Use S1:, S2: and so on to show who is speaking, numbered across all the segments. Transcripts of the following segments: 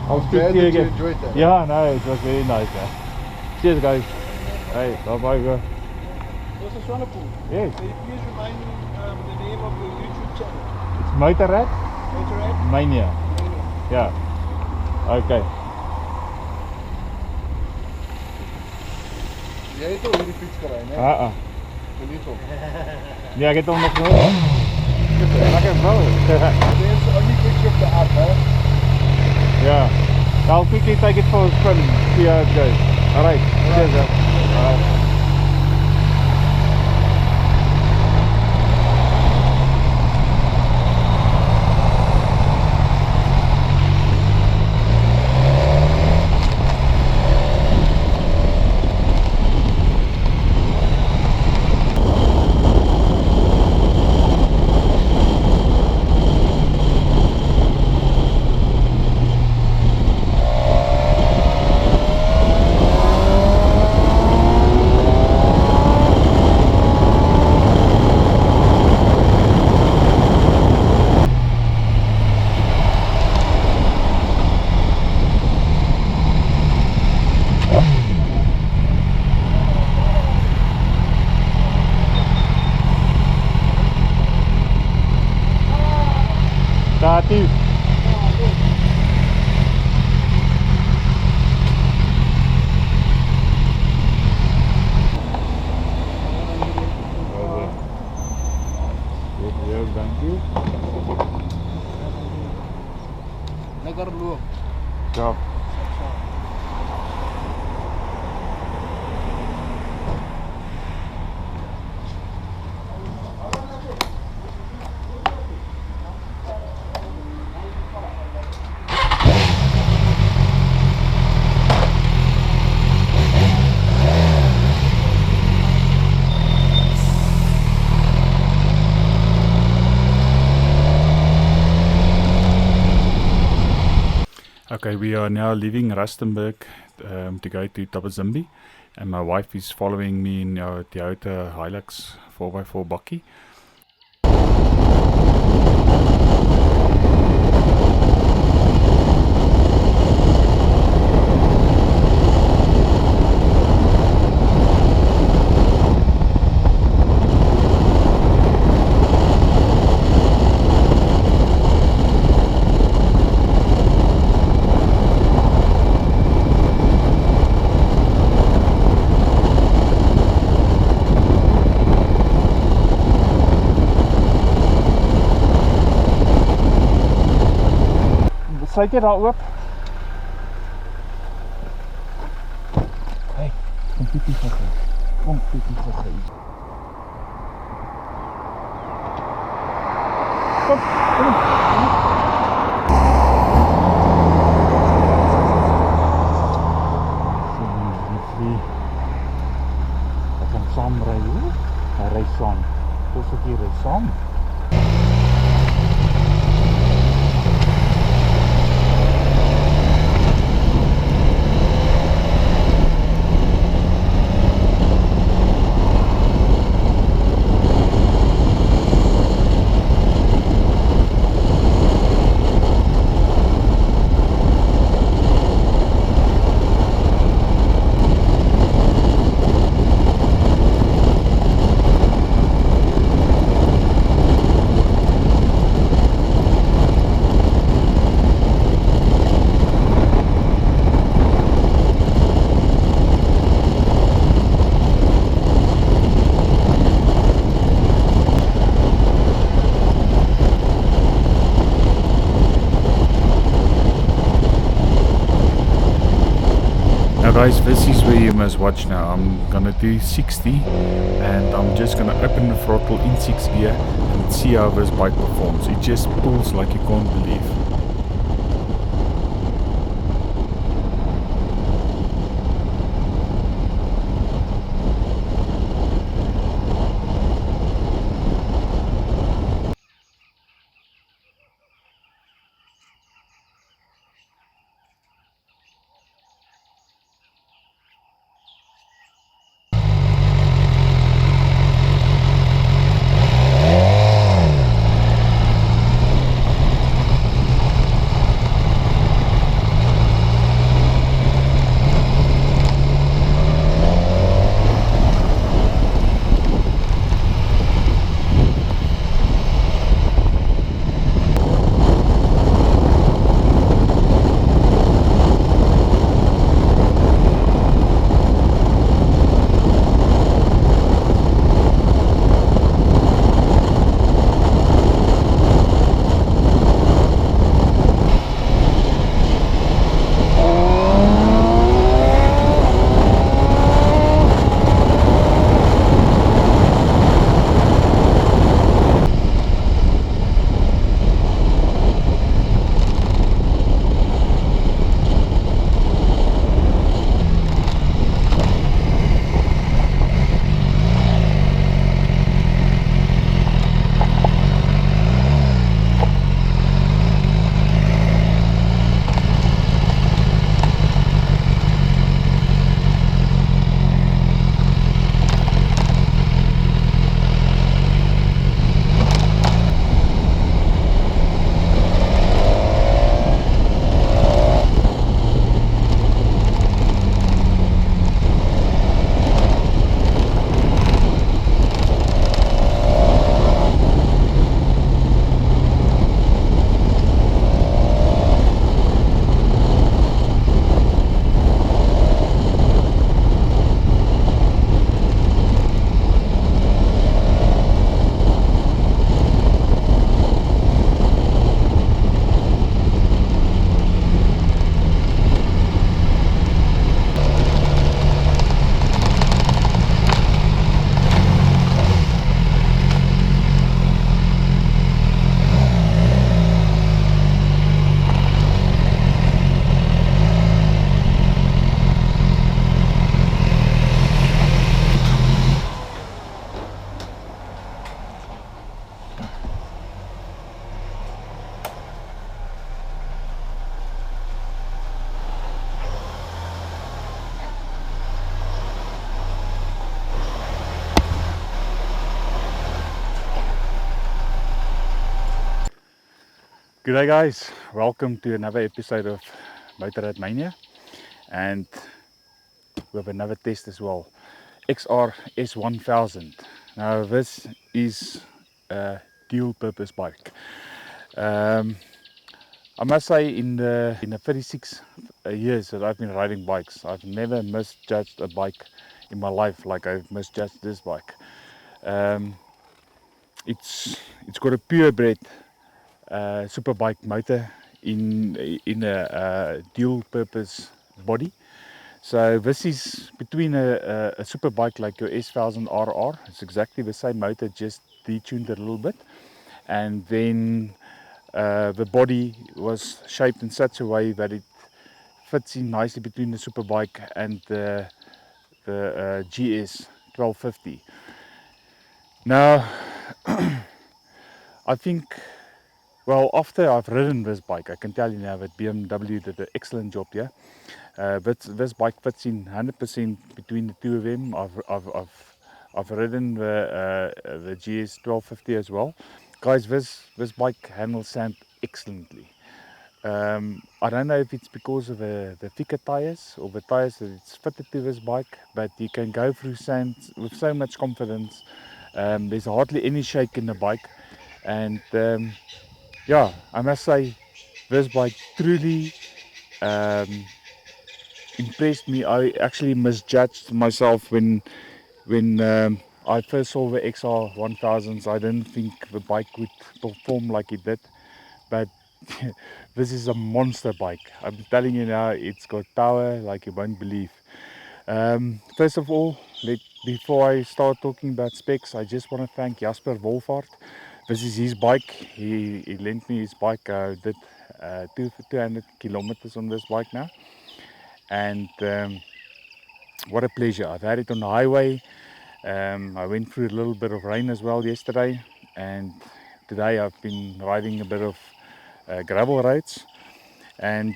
S1: I'll speak to you again.
S2: Enjoyed that.
S1: Yeah, no, it was very nice. Yeah. Cheers, guys. Hey, bye bye, bro.
S3: Was is wonderful.
S1: Yes.
S3: So you please remind me the name of your YouTube channel.
S1: It's Motorrad
S3: Motorrad?
S1: Mania.
S3: Mania.
S1: Yeah. Okay.
S2: Jy het al hierdie fiets gery, né? Geniet hom.
S1: Nee, ek het hom nog nooit. Lekker bro.
S2: Dit is only fiets op the app, hè?
S1: Yeah. I'll quickly take it for a spin. See how it goes. Alright. Cheers. Alright. Tati. Dank je.
S2: Lekker loop.
S1: Ja. Okay, we are now leaving Rustenburg to go to Tabazimbi, and my wife is following me in our Toyota Hilux 4x4 bakkie. Sluit jy daar oop? Hey, kom piepie gou. Kom piepie gou. Kom, kom. Ek gaan saam ry, hoor. Hy ry saam. Ons ook hier ry saam. Guys, this is where you must watch now. I'm gonna do 60 and I'm just gonna open the throttle in 6th gear and see how this bike performs. It just pulls like you can't believe. G'day guys, welcome to another episode of Motorrad Mania, and we have another test as well. XR S1000. Now this is a dual purpose bike. I must say in the 36 years that I've been riding bikes, I've never misjudged a bike in my life like I've misjudged this bike. Um, it's got a purebred superbike motor in a dual purpose body. So this is between a superbike like your S1000XR. It's exactly the same motor, just detuned a little bit, and then the body was shaped in such a way that it fits in nicely between the superbike and the GS 1250. Now I think, well, after I've ridden this bike, I can tell you now that BMW did an excellent job here. This bike fits in 100% between the two of them. I've ridden the GS 1250 as well. Guys, this bike handles sand excellently. I don't know if it's because of the thicker tires or the tires that it's fitted to this bike, but you can go through sand with so much confidence. There's hardly any shake in the bike, and yeah, I must say this bike truly impressed me. I actually misjudged myself when I first saw the XR 1000s. I didn't think the bike would perform like it did, but this is a monster bike. I'm telling you now, it's got power like you won't believe. First of all, before I start talking about specs, I just want to thank Jasper Wolfhard. This is his bike. He lent me his bike. I did 200 kilometers on this bike now, and what a pleasure. I've had it on the highway. I went through a little bit of rain as well yesterday, and today I've been riding a bit of gravel roads. And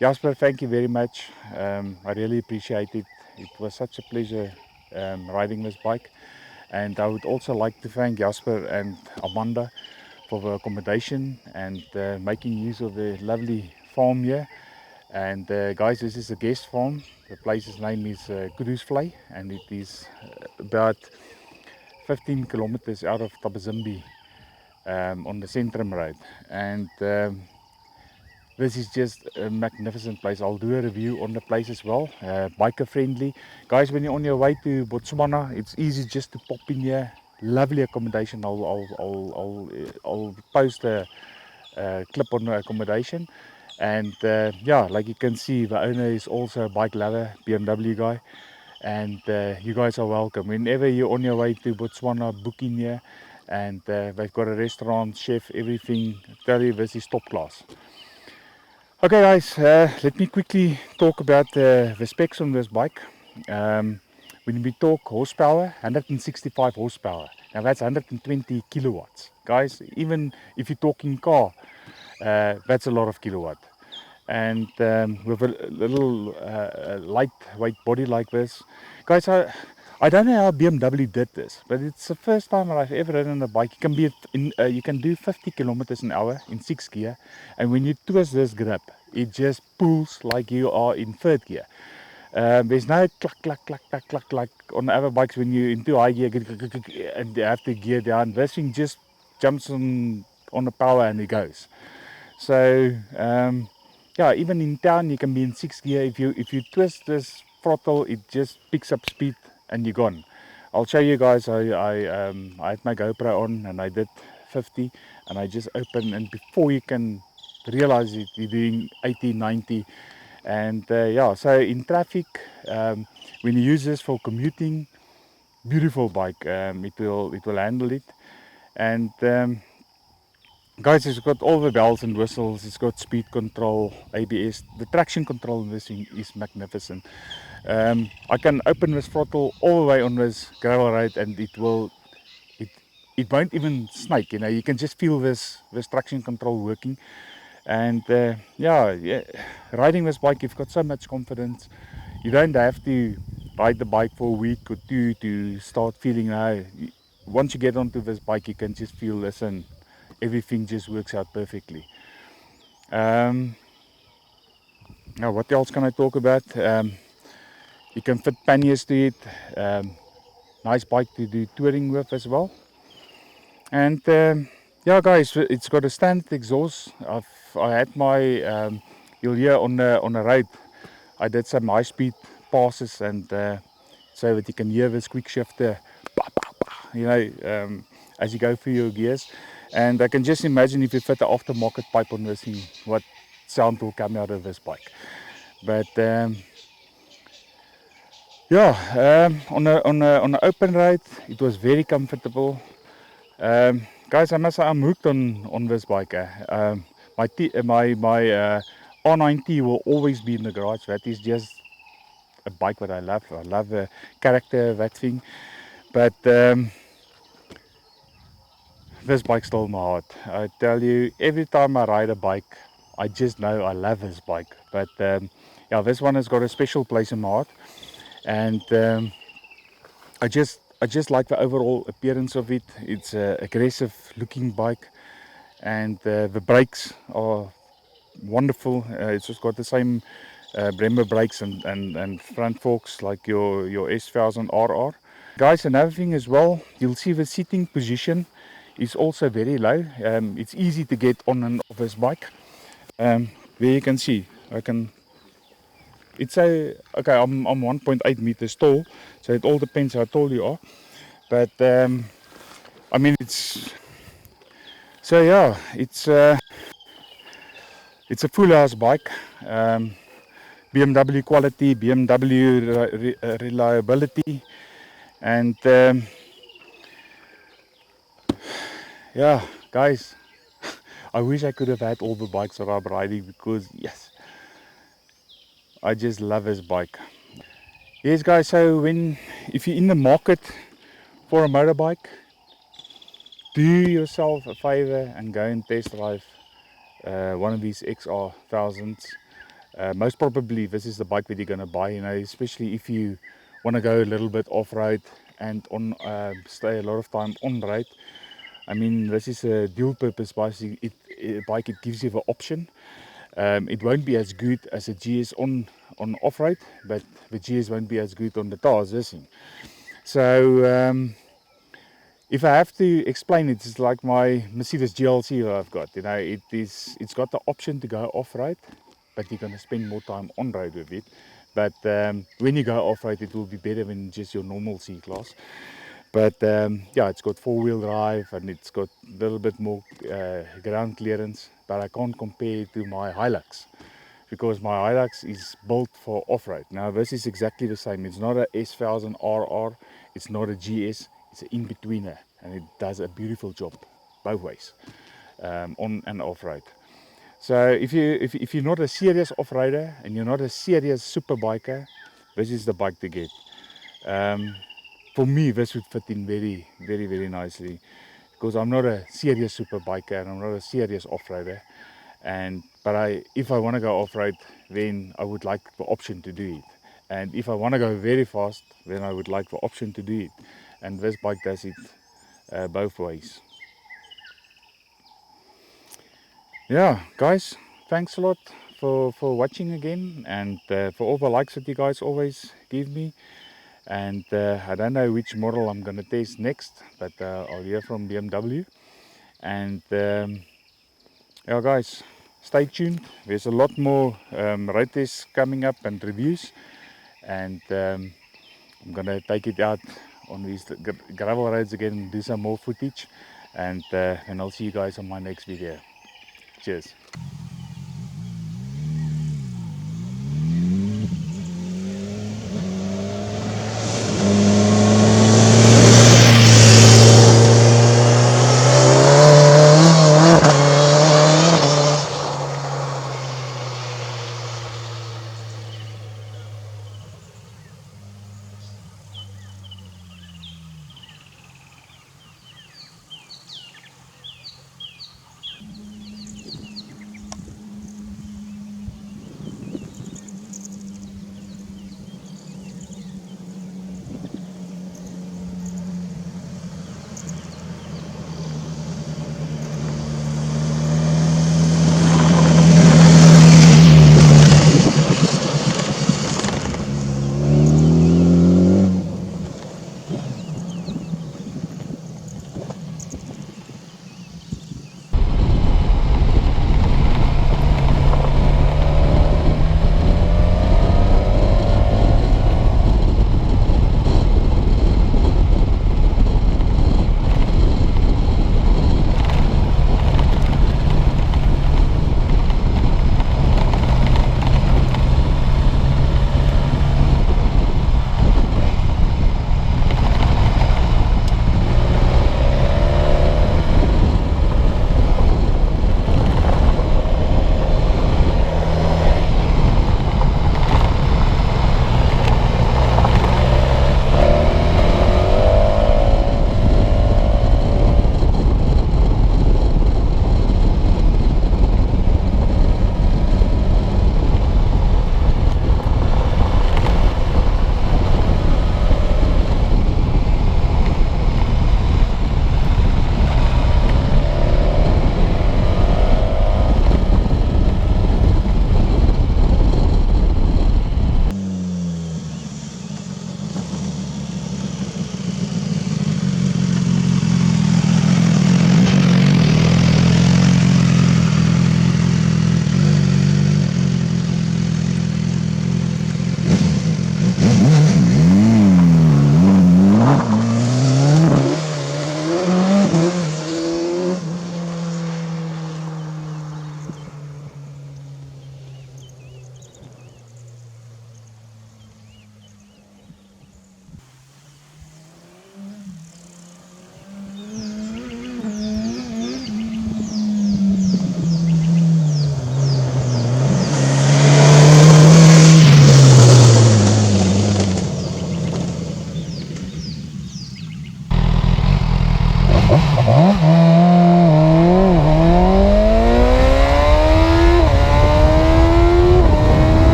S1: Jasper, thank you very much. I really appreciate it. It was such a pleasure riding this bike. And I would also like to thank Jasper and Amanda for the accommodation and making use of the lovely farm here. And guys, this is a guest farm. The place's name is Kudusvlei, and it is about 15 kilometers out of Tabazimbi on the Centrum Road. And this is just a magnificent place. I'll do a review on the place as well. Biker friendly. Guys, when you're on your way to Botswana, it's easy just to pop in here. Lovely accommodation. I'll post a clip on the accommodation. And yeah, like you can see, the owner is also a bike lover, BMW guy. And you guys are welcome. Whenever you're on your way to Botswana, book in here. And they've got a restaurant, chef, everything. I tell you, this is top class. Okay guys, let me quickly talk about the specs on this bike. When we talk horsepower, 165 horsepower. Now that's 120 kilowatts. Guys, even if you're talking car, that's a lot of kilowatt. And with a little lightweight body like this. Guys, I don't know how BMW did this, but it's the first time that I've ever ridden a bike. You can do 50 kilometers an hour in 6th gear, and when you twist this grip, it just pulls like you are in 3rd gear. There's no cluck, cluck, cluck, cluck, cluck, like on other bikes when you're into high gear and you have to gear down. This thing just jumps on the power and it goes. So yeah, even in town you can be in 6th gear. If you twist this throttle, it just picks up speed and you're gone. I'll show you guys. I had my GoPro on and I did 50 and I just opened, and before you can realize it, you're doing 80, 90. And yeah, so in traffic, when you use this for commuting, beautiful bike. It will handle it. And guys, it's got all the bells and whistles. It's got speed control, ABS. The traction control in this thing is magnificent. I can open this throttle all the way on this gravel road, and it won't even snake. You know, you can just feel this traction control working. And yeah, riding this bike, you've got so much confidence. You don't have to ride the bike for a week or two to start feeling once you get onto this bike, you can just feel this, and everything just works out perfectly. Now what else can I talk about? You can fit panniers to it. Nice bike to do touring with as well. And yeah, guys, it's got a standard exhaust. I had my you'll hear on the road. I did some high speed passes and so that you can hear this quick shifter, you know, as you go through your gears. And I can just imagine if you fit the aftermarket pipe on this thing, what sound will come out of this bike. But yeah, on a open ride, it was very comfortable. Guys, I must say I'm hooked on this bike. My R9T will always be in the garage. That is just a bike that I love. I love the character of that thing. But this bike stole my heart. I tell you, every time I ride a bike, I just know I love this bike. But yeah, this one has got a special place in my heart, and I just like the overall appearance of it. It's an aggressive looking bike, and the brakes are wonderful. It's just got the same Brembo brakes and front forks like your S1000XR. Guys, another thing as well, you'll see the seating position is also very low. It's easy to get on and off this bike. There you can see, it's a, okay, I'm 1.8 meters tall, so it all depends how tall you are. But I mean, so yeah, it's a full house bike. BMW quality, BMW reliability, and yeah, guys, I wish I could have had all the bikes that I'm riding, because yes, I just love this bike. Yes, guys, so if you're in the market for a motorbike, do yourself a favor and go and test drive one of these XR thousands. Most probably this is the bike that you're going to buy, you know, especially if you want to go a little bit off-road and on stay a lot of time on-road. I mean, this is a dual purpose bike. It gives you the option. It won't be as good as a GS on off-road, but the GS won't be as good on the tires, this thing. So if I have to explain it, it's like my Mercedes GLC that I've got. You know, it's got the option to go off-road, but you're gonna spend more time on road with it. But when you go off-road, it will be better than just your normal C-Class. But yeah, it's got four-wheel drive and it's got a little bit more ground clearance. But I can't compare it to my Hilux, because my Hilux is built for off-road. Now this is exactly the same. It's not a S1000RR, it's not a GS, it's an in-betweener, and it does a beautiful job both ways, on and off-road. So if you're not a serious off-roader and you're not a serious super biker, this is the bike to get. For me, this would fit in very, very, very nicely, because I'm not a serious super biker and I'm not a serious off-roader. But if I want to go off-road, then I would like the option to do it. And if I want to go very fast, then I would like the option to do it. And this bike does it both ways. Yeah, guys, thanks a lot for watching again, and for all the likes that you guys always give me. And I don't know which model I'm going to test next, but I'll hear from BMW. And yeah, guys, stay tuned. There's a lot more road tests coming up and reviews, and I'm gonna take it out on these gravel roads again and do some more footage, and I'll see you guys on my next video. Cheers.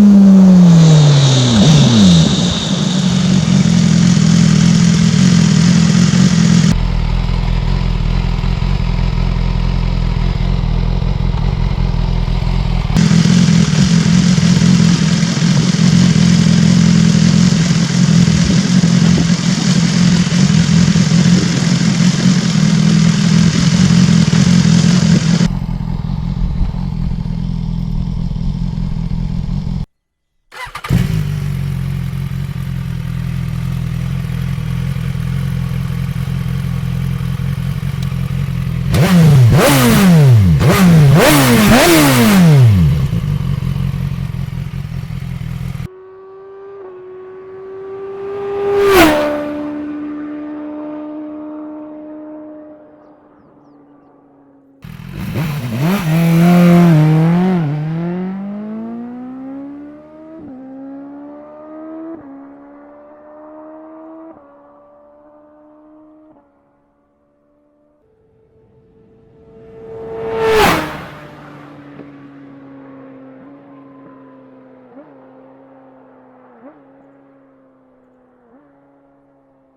S1: Bye.